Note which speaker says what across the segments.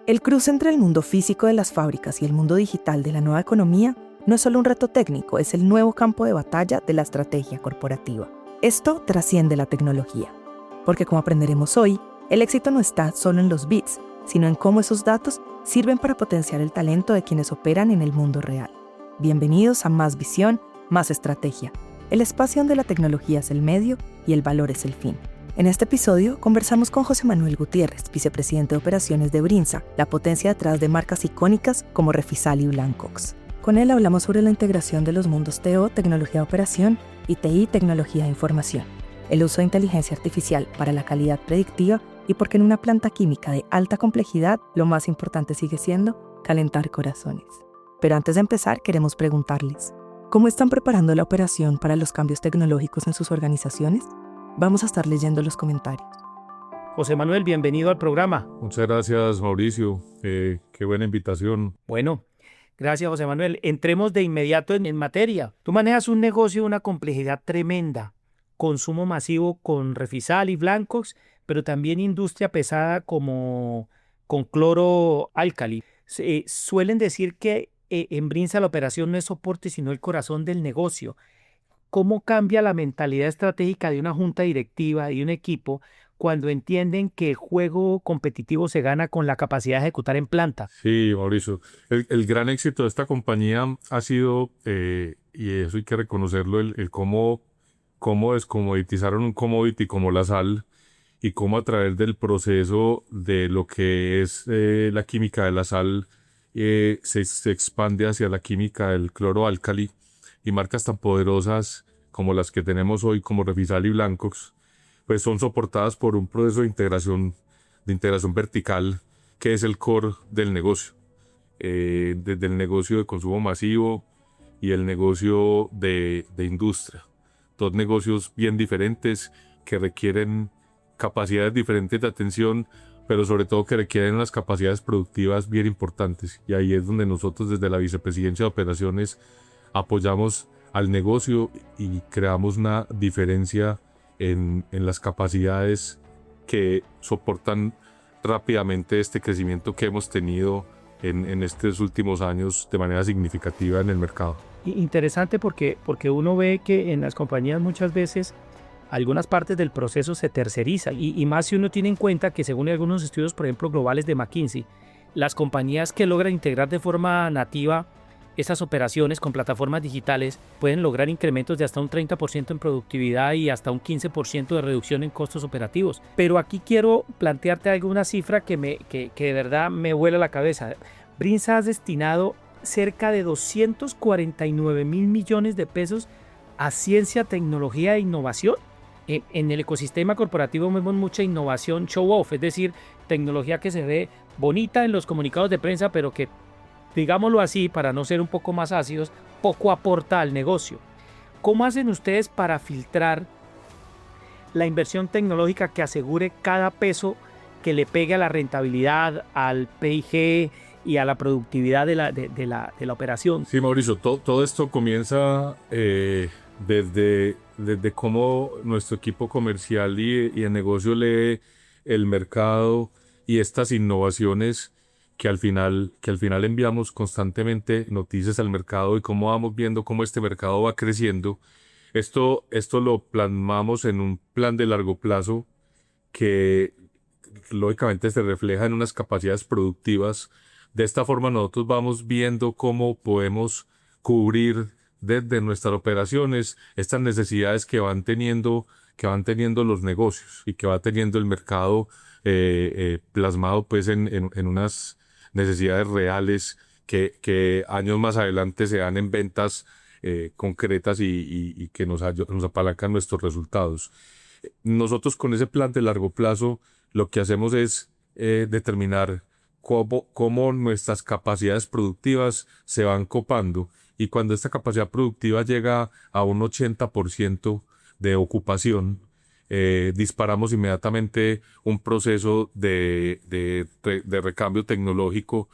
Speaker 1: El cruce entre el mundo físico de las fábricas y el mundo digital de la nueva economía no es solo un reto técnico, es el nuevo campo de batalla de la estrategia corporativa. Esto trasciende la tecnología, porque como aprenderemos hoy, el éxito no está solo en los bits, sino en cómo esos datos sirven para potenciar el talento de quienes operan en el mundo real. Bienvenidos a Más Visión, Más Estrategia, el espacio donde la tecnología es el medio y el valor es el fin. En este episodio conversamos con José Manuel Gutiérrez, vicepresidente de operaciones de Brinza, la potencia detrás de marcas icónicas como Refisal y Blancox. Con él hablamos sobre la integración de los mundos TO, tecnología de operación, y TI, tecnología de información, el uso de inteligencia artificial para la calidad predictiva y porque en una planta química de alta complejidad lo más importante sigue siendo calentar corazones. Pero antes de empezar queremos preguntarles, ¿cómo están preparando la operación para los cambios tecnológicos en sus organizaciones? Vamos a estar leyendo los comentarios.
Speaker 2: José Manuel, bienvenido al programa.
Speaker 3: Muchas gracias, Mauricio. Qué buena invitación.
Speaker 2: Bueno, gracias, José Manuel. Entremos de inmediato en materia. Tú manejas un negocio de una complejidad tremenda. Consumo masivo con Refisal y Blancox, pero también industria pesada como con cloro álcali. Suelen decir que en Brinza la operación no es soporte, sino el corazón del negocio. ¿Cómo cambia la mentalidad estratégica de una junta directiva y un equipo cuando entienden que el juego competitivo se gana con la capacidad de ejecutar en planta?
Speaker 3: Sí, Mauricio. El gran éxito de esta compañía ha sido, y eso hay que reconocerlo, el cómo descomoditizaron un commodity como la sal y cómo a través del proceso de lo que es la química de la sal se expande hacia la química del cloro álcali. Y marcas tan poderosas como las que tenemos hoy, como Refisal y Blancox, pues son soportadas por un proceso de integración vertical, que es el core del negocio. Desde el negocio de consumo masivo y el negocio de industria. Dos negocios bien diferentes que requieren capacidades diferentes de atención, pero sobre todo que requieren unas capacidades productivas bien importantes. Y ahí es donde nosotros desde la Vicepresidencia de Operaciones apoyamos al negocio y creamos una diferencia en las capacidades que soportan rápidamente este crecimiento que hemos tenido en estos últimos años de manera significativa en el mercado.
Speaker 2: Interesante porque uno ve que en las compañías muchas veces algunas partes del proceso se tercerizan y más si uno tiene en cuenta que según algunos estudios, por ejemplo, globales de McKinsey, las compañías que logran integrar de forma nativa estas operaciones con plataformas digitales pueden lograr incrementos de hasta un 30% en productividad y hasta un 15% de reducción en costos operativos. Pero aquí quiero plantearte alguna cifra que de verdad me vuela la cabeza. Brinza ha destinado cerca de 249 mil millones de pesos a ciencia, tecnología e innovación. En el ecosistema corporativo vemos mucha innovación show off, es decir, tecnología que se ve bonita en los comunicados de prensa, pero que, digámoslo así, para no ser un poco más ácidos, poco aporta al negocio. ¿Cómo hacen ustedes para filtrar la inversión tecnológica que asegure cada peso que le pegue a la rentabilidad, al PIG y a la productividad de la operación?
Speaker 3: Sí, Mauricio, todo esto comienza desde cómo nuestro equipo comercial y el negocio lee el mercado y estas innovaciones que al final enviamos constantemente noticias al mercado y cómo vamos viendo cómo este mercado va creciendo. Esto lo plasmamos en un plan de largo plazo que lógicamente se refleja en unas capacidades productivas. De esta forma nosotros vamos viendo cómo podemos cubrir desde nuestras operaciones estas necesidades que van teniendo los negocios y que va teniendo el mercado plasmado pues en unas necesidades reales que años más adelante se dan en ventas concretas y que nos apalancan nuestros resultados. Nosotros con ese plan de largo plazo lo que hacemos es determinar cómo nuestras capacidades productivas se van copando y cuando esta capacidad productiva llega a un 80% de ocupación, disparamos inmediatamente un proceso de recambio tecnológico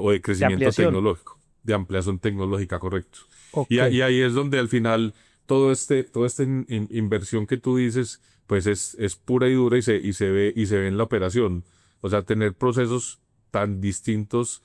Speaker 3: o de crecimiento tecnológico, de ampliación tecnológica, correcto.
Speaker 2: Okay.
Speaker 3: Y ahí es donde al final toda esta inversión que tú dices, pues es pura y dura y se ve en la operación. O sea, tener procesos tan distintos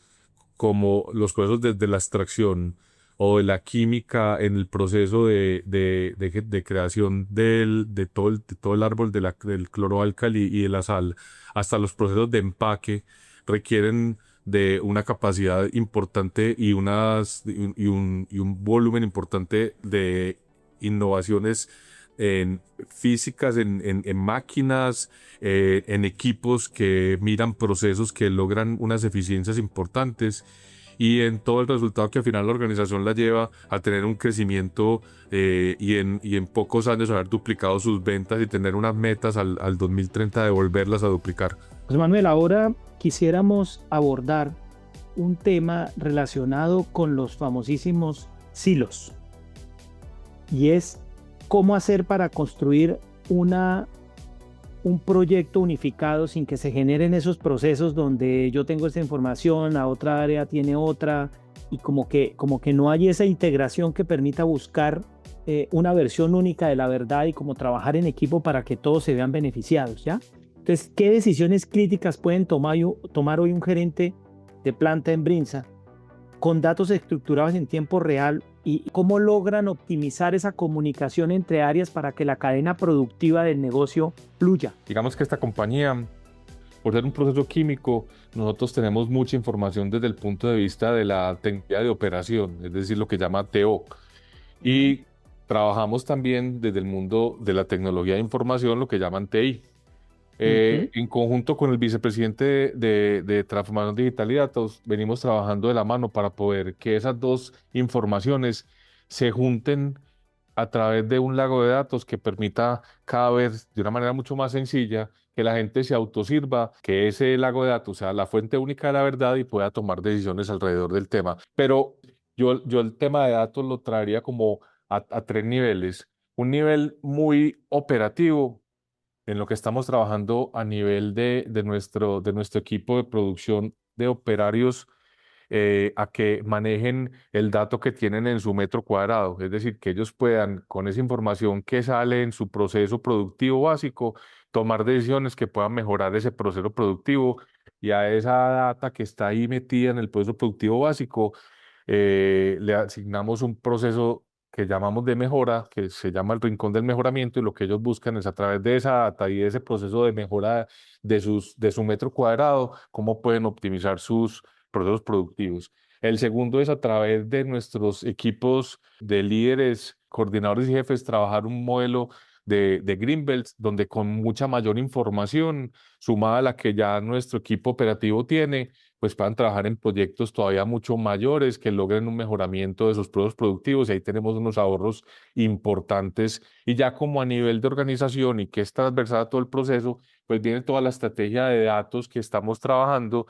Speaker 3: como los procesos desde la extracción o de la química en el proceso de creación de todo el árbol del cloroálcali y de la sal, hasta los procesos de empaque, requieren de una capacidad importante y un volumen importante de innovaciones en físicas, en máquinas, en equipos que miran procesos que logran unas eficiencias importantes y en todo el resultado que al final la organización la lleva a tener un crecimiento y en pocos años haber duplicado sus ventas y tener unas metas al 2030 de volverlas a duplicar.
Speaker 2: José Manuel, ahora quisiéramos abordar un tema relacionado con los famosísimos silos, y es cómo hacer para construir un proyecto unificado sin que se generen esos procesos donde yo tengo esta información, la otra área tiene otra, y como que no hay esa integración que permita buscar una versión única de la verdad y como trabajar en equipo para que todos se vean beneficiados, ¿ya? Entonces, ¿qué decisiones críticas pueden tomar hoy un gerente de planta en Brinza con datos estructurados en tiempo real y cómo logran optimizar esa comunicación entre áreas para que la cadena productiva del negocio fluya?
Speaker 3: Digamos que esta compañía, por ser un proceso químico, nosotros tenemos mucha información desde el punto de vista de la tecnología de operación, es decir, lo que llama TO. Y trabajamos también desde el mundo de la tecnología de información, lo que llaman TI. En conjunto con el vicepresidente de Transformación Digital y Datos, venimos trabajando de la mano para poder que esas dos informaciones se junten a través de un lago de datos que permita cada vez de una manera mucho más sencilla que la gente se autosirva, que ese lago de datos sea la fuente única de la verdad y pueda tomar decisiones alrededor del tema. Pero yo el tema de datos lo traería como a tres niveles. Un nivel muy operativo, en lo que estamos trabajando a nivel de nuestro equipo de producción de operarios, a que manejen el dato que tienen en su metro cuadrado, es decir, que ellos puedan, con esa información que sale en su proceso productivo básico, tomar decisiones que puedan mejorar ese proceso productivo, y a esa data que está ahí metida en el proceso productivo básico, le asignamos un proceso que llamamos de mejora, que se llama el rincón del mejoramiento, y lo que ellos buscan es a través de esa data y de ese proceso de mejora de su metro cuadrado, cómo pueden optimizar sus procesos productivos. El segundo es a través de nuestros equipos de líderes, coordinadores y jefes, trabajar un modelo de Green Belts, donde con mucha mayor información, sumada a la que ya nuestro equipo operativo tiene, pues puedan trabajar en proyectos todavía mucho mayores que logren un mejoramiento de sus procesos productivos, y ahí tenemos unos ahorros importantes. Y ya como a nivel de organización y que es transversal a todo el proceso, pues viene toda la estrategia de datos que estamos trabajando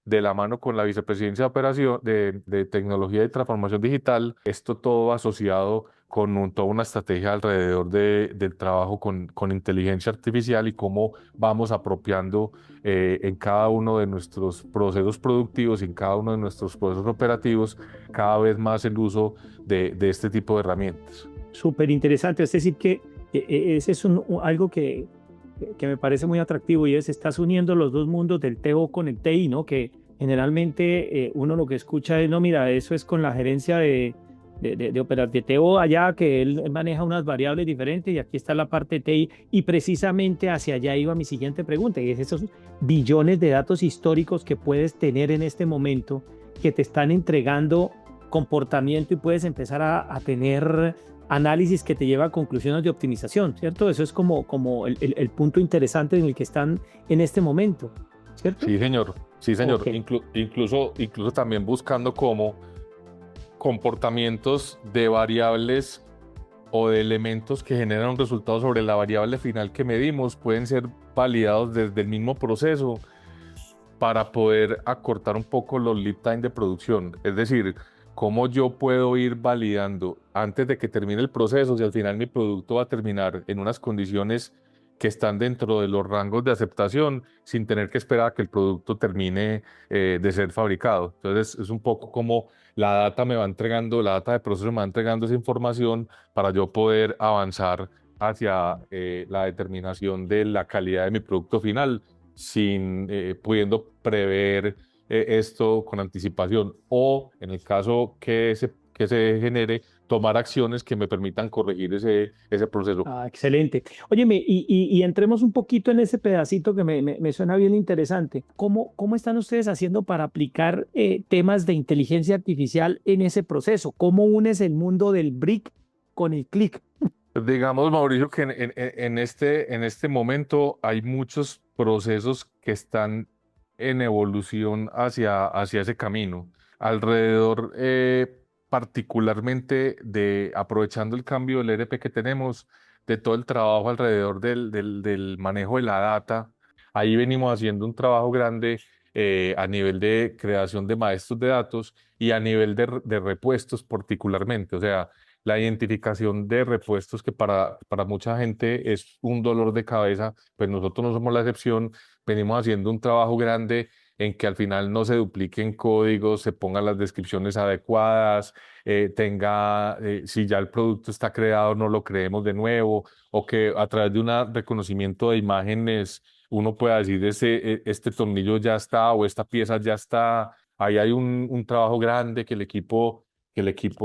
Speaker 3: de la mano con la Vicepresidencia de Operación de Tecnología y Transformación Digital. Esto todo asociado con toda una estrategia alrededor del trabajo con inteligencia artificial y cómo vamos apropiando en cada uno de nuestros procesos productivos y en cada uno de nuestros procesos operativos cada vez más el uso de este tipo de herramientas.
Speaker 2: Súper interesante, es decir que ese es algo que me parece muy atractivo, y es estás uniendo los dos mundos del TO con el TI, ¿no? Que generalmente uno lo que escucha es, no, mira, eso es con la gerencia de TO allá, que él maneja unas variables diferentes, y aquí está la parte de TI, y precisamente hacia allá iba mi siguiente pregunta, y es esos billones de datos históricos que puedes tener en este momento, que te están entregando comportamiento y puedes empezar a tener análisis que te lleva a conclusiones de optimización, ¿cierto? Eso es como el punto interesante en el que están en este momento, ¿cierto?
Speaker 3: Sí, señor. Sí, señor.
Speaker 2: Okay.
Speaker 3: Incluso también buscando cómo comportamientos de variables o de elementos que generan un resultado sobre la variable final que medimos pueden ser validados desde el mismo proceso para poder acortar un poco los lead time de producción. Es decir, cómo yo puedo ir validando antes de que termine el proceso si al final mi producto va a terminar en unas condiciones que están dentro de los rangos de aceptación sin tener que esperar a que el producto termine de ser fabricado. Entonces es un poco como la data de proceso me va entregando esa información para yo poder avanzar hacia la determinación de la calidad de mi producto final, sin pudiendo prever esto con anticipación, o en el caso que se genere, tomar acciones que me permitan corregir ese proceso.
Speaker 2: Ah, excelente. Óyeme, y entremos un poquito en ese pedacito que me suena bien interesante. ¿Cómo están ustedes haciendo para aplicar temas de inteligencia artificial en ese proceso? ¿Cómo unes el mundo del brick con el click?
Speaker 3: Digamos, Mauricio, que en este momento hay muchos procesos que están en evolución hacia ese camino. Alrededor, particularmente de aprovechando el cambio del ERP que tenemos, de todo el trabajo alrededor del manejo de la data. Ahí venimos haciendo un trabajo grande a nivel de creación de maestros de datos y a nivel de repuestos particularmente. O sea, la identificación de repuestos que para mucha gente es un dolor de cabeza, pues nosotros no somos la excepción. Venimos haciendo un trabajo grande en que al final no se dupliquen códigos, se pongan las descripciones adecuadas, si ya el producto está creado, no lo creemos de nuevo, o que a través de un reconocimiento de imágenes uno pueda decir este tornillo ya está o esta pieza ya está. Ahí hay un trabajo grande que el equipo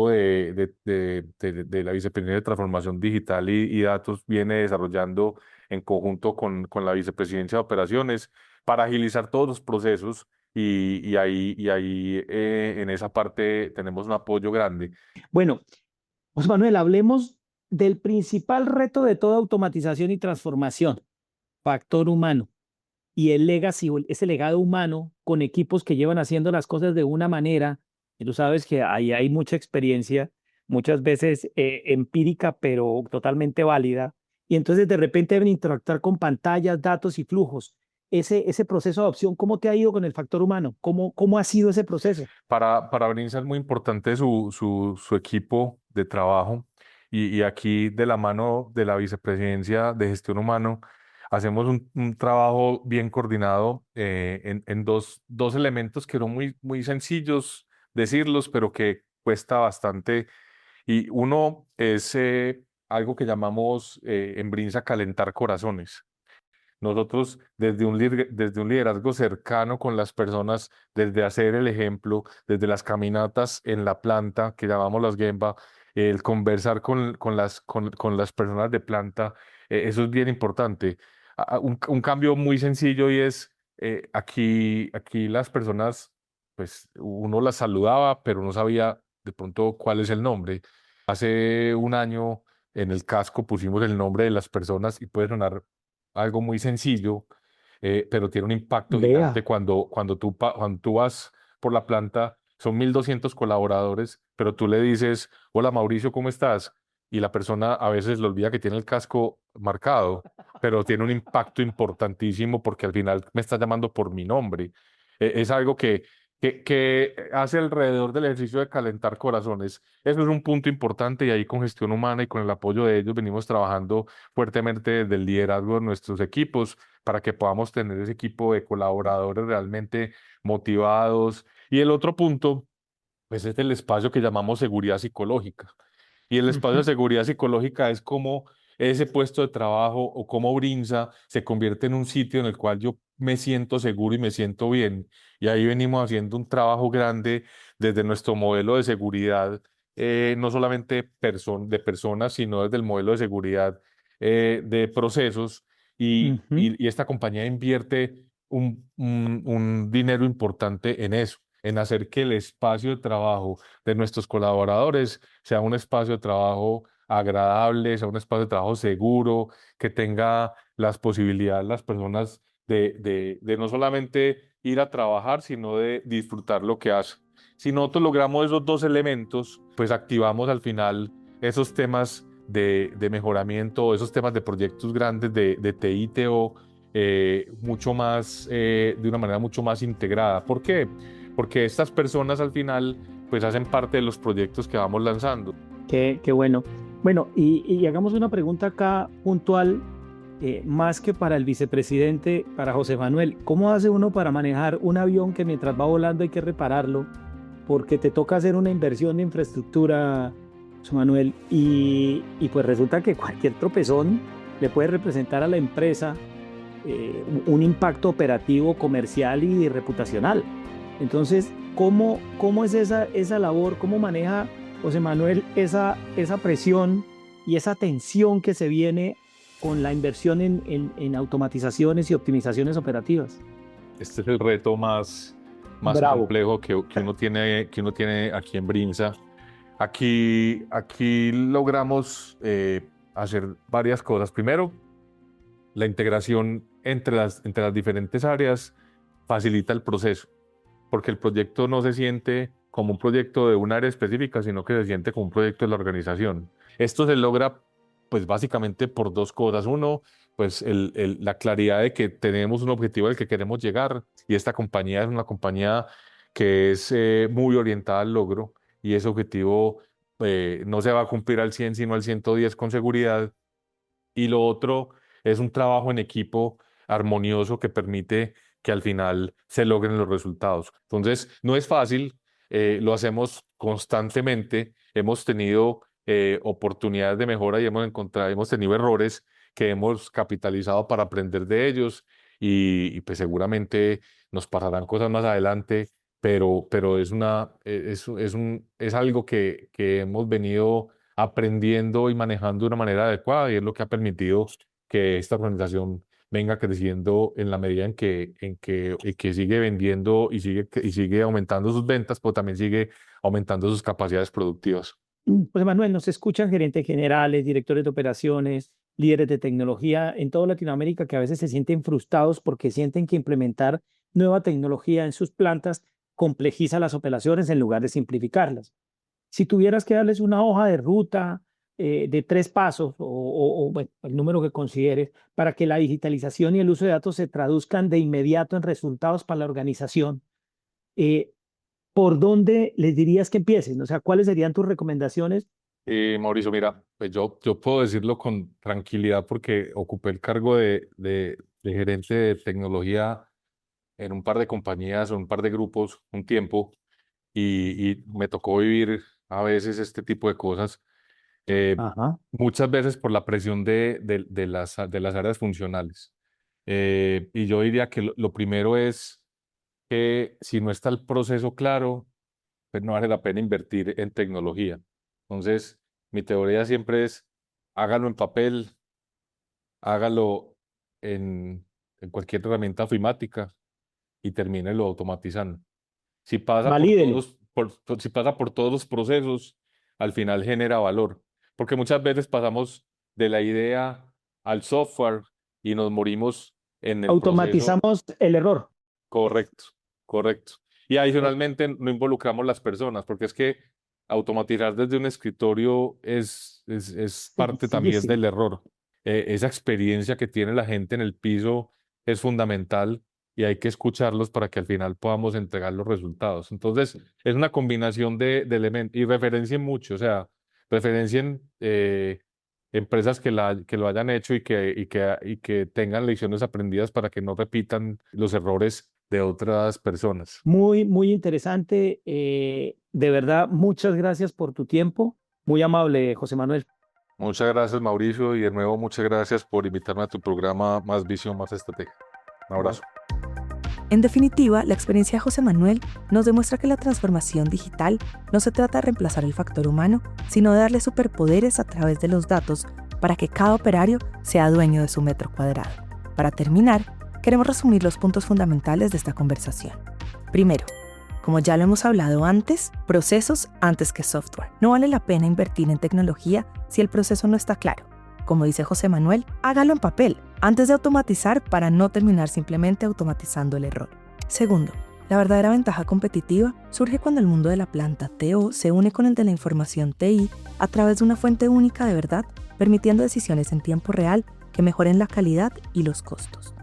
Speaker 3: de la Vicepresidencia de Transformación Digital y Datos viene desarrollando en conjunto con la Vicepresidencia de Operaciones para agilizar todos los procesos y ahí en esa parte tenemos un apoyo grande.
Speaker 2: Bueno, José Manuel, hablemos del principal reto de toda automatización y transformación, factor humano. Y el legacy, ese legado humano con equipos que llevan haciendo las cosas de una manera, y tú sabes que ahí hay mucha experiencia, muchas veces empírica, pero totalmente válida, y entonces de repente deben interactuar con pantallas, datos y flujos. Ese proceso de adopción, ¿cómo te ha ido con el factor humano? ¿Cómo ha sido ese proceso?
Speaker 3: Para Brinza es muy importante su equipo de trabajo y aquí de la mano de la Vicepresidencia de Gestión Humano hacemos un trabajo bien coordinado en dos elementos que son muy sencillos decirlos, pero que cuesta bastante. Y uno es algo que llamamos en Brinza calentar corazones. Nosotros desde un liderazgo cercano con las personas, desde hacer el ejemplo, desde las caminatas en la planta, que llamamos las Gemba, el conversar con las personas de planta, eso es bien importante. Un cambio muy sencillo y es, aquí las personas, pues uno las saludaba, pero no sabía de pronto cuál es el nombre. Hace un año en el casco pusimos el nombre de las personas y puede sonar algo muy sencillo, pero tiene un impacto gigante
Speaker 2: Vea.
Speaker 3: cuando tú vas por la planta, son 1.200 colaboradores, pero tú le dices, hola Mauricio, ¿cómo estás? Y la persona a veces le olvida que tiene el casco marcado, pero tiene un impacto importantísimo porque al final me está llamando por mi nombre. Es algo que hace alrededor del ejercicio de calentar corazones. Eso es un punto importante y ahí con gestión humana y con el apoyo de ellos venimos trabajando fuertemente desde el liderazgo de nuestros equipos para que podamos tener ese equipo de colaboradores realmente motivados. Y el otro punto, pues es el espacio que llamamos seguridad psicológica. Y el espacio de
Speaker 2: Ujú.
Speaker 3: seguridad psicológica es como ese puesto de trabajo o como Brinza se convierte en un sitio en el cual yo me siento seguro y me siento bien. Y ahí venimos haciendo un trabajo grande desde nuestro modelo de seguridad, no solamente de personas, sino desde el modelo de seguridad de procesos.
Speaker 2: Ujú.
Speaker 3: Y esta compañía invierte un dinero importante en eso, en hacer que el espacio de trabajo de nuestros colaboradores sea un espacio de trabajo agradable, sea un espacio de trabajo seguro, que tenga las posibilidades las personas de no solamente ir a trabajar, sino de disfrutar lo que hacen. Si nosotros logramos esos dos elementos, pues activamos al final esos temas de mejoramiento, esos temas de proyectos grandes de TI/TO, mucho más, de una manera mucho más integrada. ¿Por qué? Porque estas personas al final pues hacen parte de los proyectos que vamos lanzando.
Speaker 2: Qué bueno. Bueno, y hagamos una pregunta acá puntual, más que para el vicepresidente, para José Manuel. ¿Cómo hace uno para manejar un avión que mientras va volando hay que repararlo? Porque te toca hacer una inversión de infraestructura, José Manuel, y pues resulta que cualquier tropezón le puede representar a la empresa un impacto operativo, comercial y reputacional. Entonces, ¿cómo es esa labor? ¿Cómo maneja José Manuel esa presión y esa tensión que se viene con la inversión en automatizaciones y optimizaciones operativas?
Speaker 3: Este es el reto más
Speaker 2: Bravo.
Speaker 3: complejo que uno tiene aquí en Brinsa. Aquí logramos hacer varias cosas. Primero, la integración entre las diferentes áreas facilita el proceso, porque el proyecto no se siente como un proyecto de un área específica, sino que se siente como un proyecto de la organización. Esto se logra, pues básicamente por dos cosas. Uno, pues la claridad de que tenemos un objetivo al que queremos llegar, y esta compañía es una compañía que es muy orientada al logro, y ese objetivo no se va a cumplir al 100, sino al 110 con seguridad. Y lo otro es un trabajo en equipo armonioso que permite que al final se logren los resultados. Entonces, no es fácil, lo hacemos constantemente, hemos tenido oportunidades de mejora y hemos tenido errores que hemos capitalizado para aprender de ellos, y pues seguramente nos pasarán cosas más adelante, pero es algo que hemos venido aprendiendo y manejando de una manera adecuada, y es lo que ha permitido que esta organización venga creciendo en la medida en que sigue vendiendo y sigue aumentando sus ventas, pero también sigue aumentando sus capacidades productivas.
Speaker 2: José Manuel, nos escuchan gerentes generales, directores de operaciones, líderes de tecnología en toda Latinoamérica que a veces se sienten frustrados porque sienten que implementar nueva tecnología en sus plantas complejiza las operaciones en lugar de simplificarlas. Si tuvieras que darles una hoja de ruta de 3 pasos bueno, el número que consideres para que la digitalización y el uso de datos se traduzcan de inmediato en resultados para la organización, ¿por dónde les dirías que empiecen? O sea, ¿cuáles serían tus recomendaciones?
Speaker 3: Mauricio, mira, pues yo puedo decirlo con tranquilidad porque ocupé el cargo de gerente de tecnología en un par de compañías o un par de grupos un tiempo, y me tocó vivir a veces este tipo de cosas.
Speaker 2: Ajá.
Speaker 3: Muchas veces por la presión de las áreas funcionales. Y yo diría que lo primero es que si no está el proceso claro, pues no vale la pena invertir en tecnología. Entonces, mi teoría siempre es: hágalo en papel, hágalo en cualquier herramienta ofimática y termínelo automatizando. Si pasa
Speaker 2: Valídelo.
Speaker 3: si pasa por todos los procesos, al final genera valor. Porque muchas veces pasamos de la idea al software y nos morimos en el proceso.
Speaker 2: Automatizamos el error.
Speaker 3: Correcto, correcto. Y adicionalmente no involucramos las personas, porque es que automatizar desde un escritorio es parte también
Speaker 2: Sencillísimo.
Speaker 3: del error. Esa experiencia que tiene la gente en el piso es fundamental, y hay que escucharlos para que al final podamos entregar los resultados. Entonces, es una combinación de elementos, y referencien mucho, o sea, referencien empresas que lo hayan hecho y que tengan lecciones aprendidas para que no repitan los errores de otras personas.
Speaker 2: Muy, muy interesante. De verdad, muchas gracias por tu tiempo. Muy amable, José Manuel.
Speaker 3: Muchas gracias, Mauricio, y de nuevo muchas gracias por invitarme a tu programa Más Visión, Más Estrategia. Un abrazo.
Speaker 1: En definitiva, la experiencia de José Manuel nos demuestra que la transformación digital no se trata de reemplazar el factor humano, sino de darle superpoderes a través de los datos para que cada operario sea dueño de su metro cuadrado. Para terminar, queremos resumir los puntos fundamentales de esta conversación. Primero, como ya lo hemos hablado antes, procesos antes que software. No vale la pena invertir en tecnología si el proceso no está claro. Como dice José Manuel, hágalo en papel antes de automatizar para no terminar simplemente automatizando el error. Segundo, la verdadera ventaja competitiva surge cuando el mundo de la planta TO se une con el de la información TI a través de una fuente única de verdad, permitiendo decisiones en tiempo real que mejoren la calidad y los costos.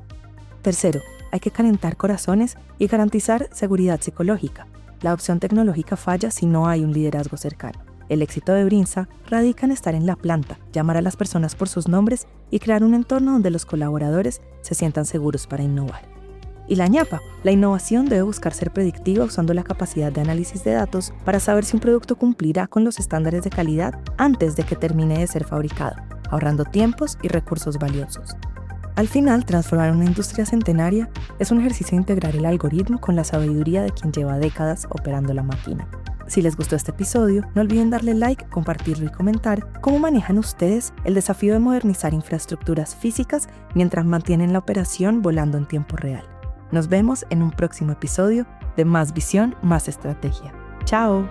Speaker 1: Tercero, hay que calentar corazones y garantizar seguridad psicológica. La opción tecnológica falla si no hay un liderazgo cercano. El éxito de Brinsa radica en estar en la planta, llamar a las personas por sus nombres y crear un entorno donde los colaboradores se sientan seguros para innovar. Y la ñapa, la innovación debe buscar ser predictiva usando la capacidad de análisis de datos para saber si un producto cumplirá con los estándares de calidad antes de que termine de ser fabricado, ahorrando tiempos y recursos valiosos. Al final, transformar una industria centenaria es un ejercicio de integrar el algoritmo con la sabiduría de quien lleva décadas operando la máquina. Si les gustó este episodio, no olviden darle like, compartirlo y comentar cómo manejan ustedes el desafío de modernizar infraestructuras físicas mientras mantienen la operación volando en tiempo real. Nos vemos en un próximo episodio de Más Visión, Más Estrategia. ¡Chao!